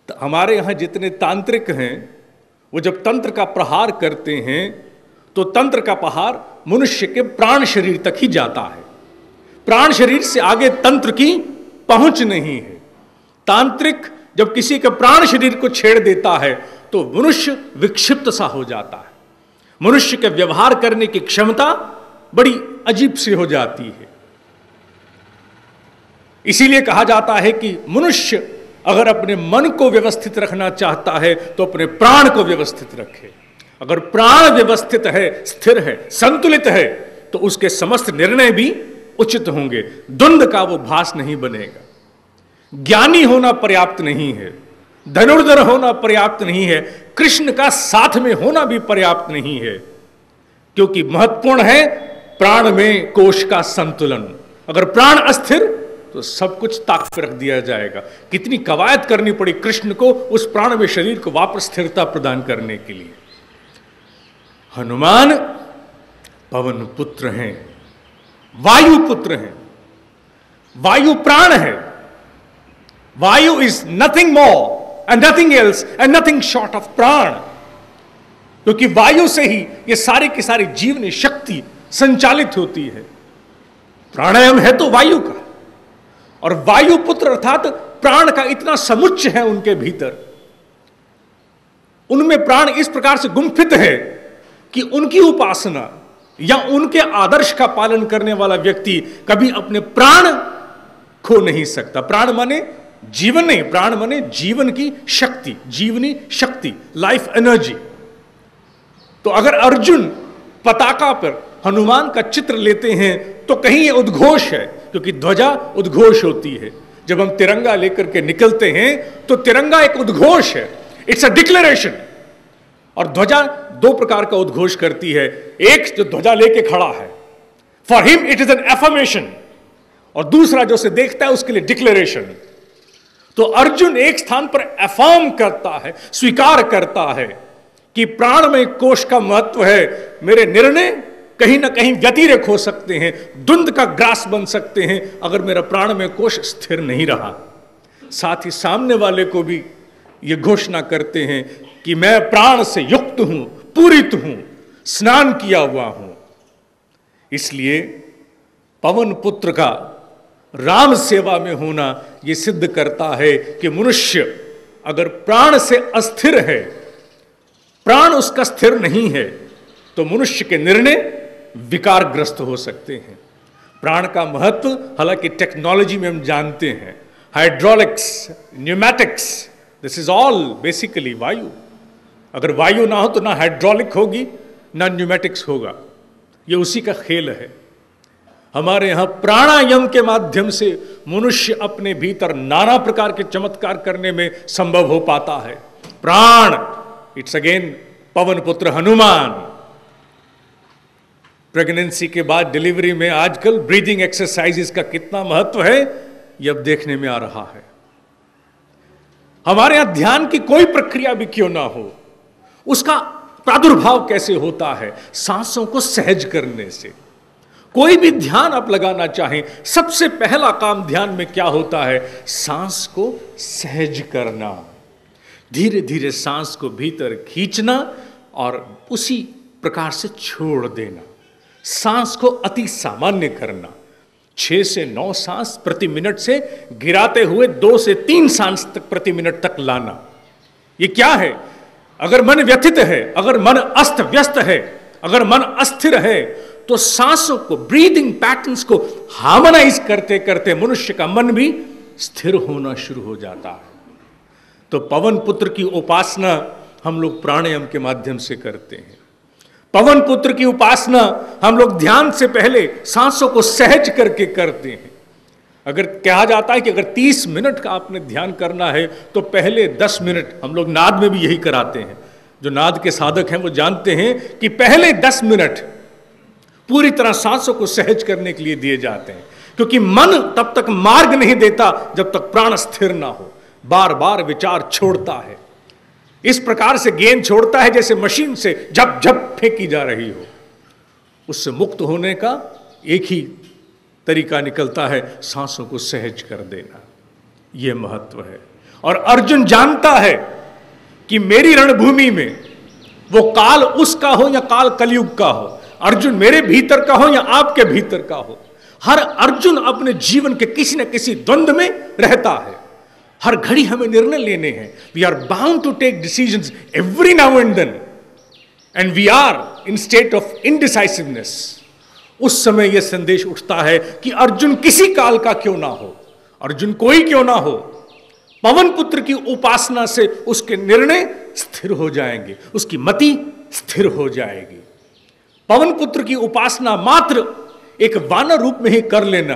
हमारे यहाँ जितने तांत्रिक हैं वो जब तंत्र का प्रहार करते हैं तो तंत्र का प्रहार मनुष्य के प्राण शरीर तक ही जाता है। प्राण शरीर से आगे तंत्र की पहुंच नहीं है। तांत्रिक जब किसी के प्राण शरीर को छेड़ देता है तो मनुष्य विक्षिप्त सा हो जाता है। मनुष्य के व्यवहार करने की क्षमता बड़ी अजीब सी हो जाती है। इसीलिए कहा जाता है कि मनुष्य अगर अपने मन को व्यवस्थित रखना चाहता है तो अपने प्राण को व्यवस्थित रखे। अगर प्राण व्यवस्थित है, स्थिर है, संतुलित है तो उसके समस्त निर्णय भी उचित होंगे। द्वंद का वो भास नहीं बनेगा। ज्ञानी होना पर्याप्त नहीं है, धनुर्धर होना पर्याप्त नहीं है, कृष्ण का साथ में होना भी पर्याप्त नहीं है, क्योंकि महत्वपूर्ण है प्राण में कोश का संतुलन। अगर प्राण अस्थिर तो सब कुछ ताक पर रख दिया जाएगा। कितनी कवायद करनी पड़ी कृष्ण को उस प्राण में शरीर को वापस स्थिरता प्रदान करने के लिए। हनुमान पवन पुत्र हैं, वायु पुत्र हैं। वायु प्राण है। वायु is nothing more and nothing else and nothing short of प्राण, क्योंकि वायु से ही ये सारी की सारी जीवनी शक्ति संचालित होती है। प्राणायाम है तो वायु का, और वायु पुत्र अर्थात प्राण का इतना समुच्चय है उनके भीतर, उनमें प्राण इस प्रकार से गुम्फित है कि उनकी उपासना या उनके आदर्श का पालन करने वाला व्यक्ति कभी अपने प्राण खो नहीं सकता। प्राण माने जीवन नहीं, प्राण माने जीवन की शक्ति, जीवनी शक्ति, लाइफ एनर्जी। तो अगर अर्जुन पताका पर हनुमान का चित्र लेते हैं तो कहीं ये उद्घोष है, क्योंकि ध्वजा उद्घोष होती है। जब हम तिरंगा लेकर के निकलते हैं तो तिरंगा एक उद्घोष है, इट्स अ डिक्लेरेशन। और ध्वजा दो प्रकार का उद्घोष करती है। एक जो ध्वजा लेके खड़ा है, for him it is an affirmation, और दूसरा जो उसे देखता है उसके लिए डिक्लेरेशन। तो अर्जुन एक स्थान पर अफर्म करता है, स्वीकार करता है कि प्राण में कोश का महत्व है। मेरे निर्णय कहीं ना कहीं व्यतिरेक हो सकते हैं, द्वंद का ग्रास बन सकते हैं अगर मेरा प्राण में कोश स्थिर नहीं रहा। साथ ही सामने वाले को भी ये घोषणा करते हैं कि मैं प्राण से युक्त हूं, पूरित हूं, स्नान किया हुआ हूं। इसलिए पवन पुत्र का राम सेवा में होना यह सिद्ध करता है कि मनुष्य अगर प्राण से अस्थिर है, प्राण उसका स्थिर नहीं है, तो मनुष्य के निर्णय विकारग्रस्त हो सकते हैं। प्राण का महत्व हालांकि टेक्नोलॉजी में हम जानते हैं, hydraulics, pneumatics, this is all basically वायु। अगर वायु ना हो तो ना हाइड्रोलिक होगी ना न्यूमैटिक्स होगा। ये उसी का खेल है। हमारे यहां प्राणायाम के माध्यम से मनुष्य अपने भीतर नाना प्रकार के चमत्कार करने में संभव हो पाता है। प्राण, इट्स अगेन पवन पुत्र हनुमान। प्रेगनेंसी के बाद डिलीवरी में आजकल ब्रीदिंग एक्सरसाइजेस का कितना महत्व है यह अब देखने में आ रहा है। हमारे यहां ध्यान की कोई प्रक्रिया भी क्यों ना हो, उसका प्रादुर्भाव कैसे होता है? सांसों को सहज करने से। कोई भी ध्यान आप लगाना चाहें, सबसे पहला काम ध्यान में क्या होता है? सांस को सहज करना, धीरे धीरे सांस को भीतर खींचना और उसी प्रकार से छोड़ देना। सांस को अति सामान्य करना, 6 से 9 सांस प्रति मिनट से गिराते हुए 2 से 3 सांस तक प्रति मिनट तक लाना। ये क्या है? अगर मन व्यथित है, अगर मन अस्त व्यस्त है, अगर मन अस्थिर है, तो सांसों को, ब्रीदिंग पैटर्न्स को हार्मोनाइज करते करते मनुष्य का मन भी स्थिर होना शुरू हो जाता है। तो पवन पुत्र की उपासना हम लोग प्राणायाम के माध्यम से करते हैं। पवन पुत्र की उपासना हम लोग ध्यान से पहले सांसों को सहज करके करते हैं। अगर कहा जाता है कि अगर 30 मिनट का आपने ध्यान करना है तो पहले 10 मिनट, हम लोग नाद में भी यही कराते हैं, जो नाद के साधक हैं वो जानते हैं कि पहले 10 मिनट पूरी तरह सांसों को सहज करने के लिए दिए जाते हैं, क्योंकि मन तब तक मार्ग नहीं देता जब तक प्राण स्थिर ना हो। बार बार विचार छोड़ता है, इस प्रकार से गेंद छोड़ता है जैसे मशीन से झप झप फेंकी जा रही हो। उससे मुक्त होने का एक ही तरीका निकलता है, सांसों को सहज कर देना। यह महत्व है। और अर्जुन जानता है कि मेरी रणभूमि में वो काल उसका हो या काल कलयुग का हो, अर्जुन मेरे भीतर का हो या आपके भीतर का हो, हर अर्जुन अपने जीवन के किसी न किसी द्वंद्व में रहता है। हर घड़ी हमें निर्णय लेने हैं। We are bound to take decisions every now and then, and we are in state of indecisiveness. उस समय यह संदेश उठता है कि अर्जुन किसी काल का क्यों ना हो, अर्जुन कोई क्यों ना हो, पवन पुत्र की उपासना से उसके निर्णय स्थिर हो जाएंगे, उसकी मति स्थिर हो जाएगी। पवन पुत्र की उपासना मात्र एक वानर रूप में ही कर लेना,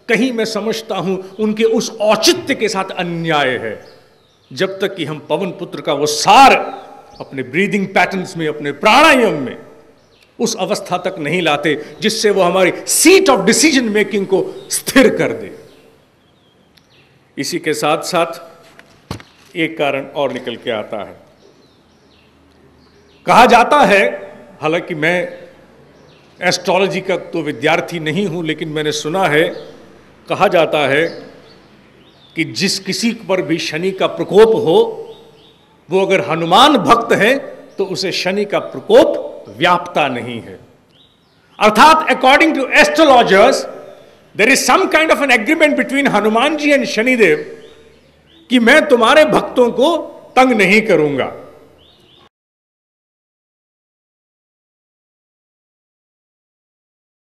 कहीं मैं समझता हूं उनके उस औचित्य के साथ अन्याय है। जब तक कि हम पवन पुत्र का वो सार अपने ब्रीदिंग पैटर्न्स में, अपने प्राणायाम में उस अवस्था तक नहीं लाते जिससे वो हमारी सीट ऑफ डिसीजन मेकिंग को स्थिर कर दे। इसी के साथ साथ एक कारण और निकल के आता है। कहा जाता है, हालांकि मैं एस्ट्रोलॉजी का तो विद्यार्थी नहीं हूं, लेकिन मैंने सुना है, कहा जाता है कि जिस किसी पर भी शनि का प्रकोप हो, वो अगर हनुमान भक्त है तो उसे शनि का प्रकोप व्यापता नहीं है। अर्थात according to astrologers there is some kind of an agreement between Hanuman ji and Shanidev कि मैं तुम्हारे भक्तों को तंग नहीं करूंगा।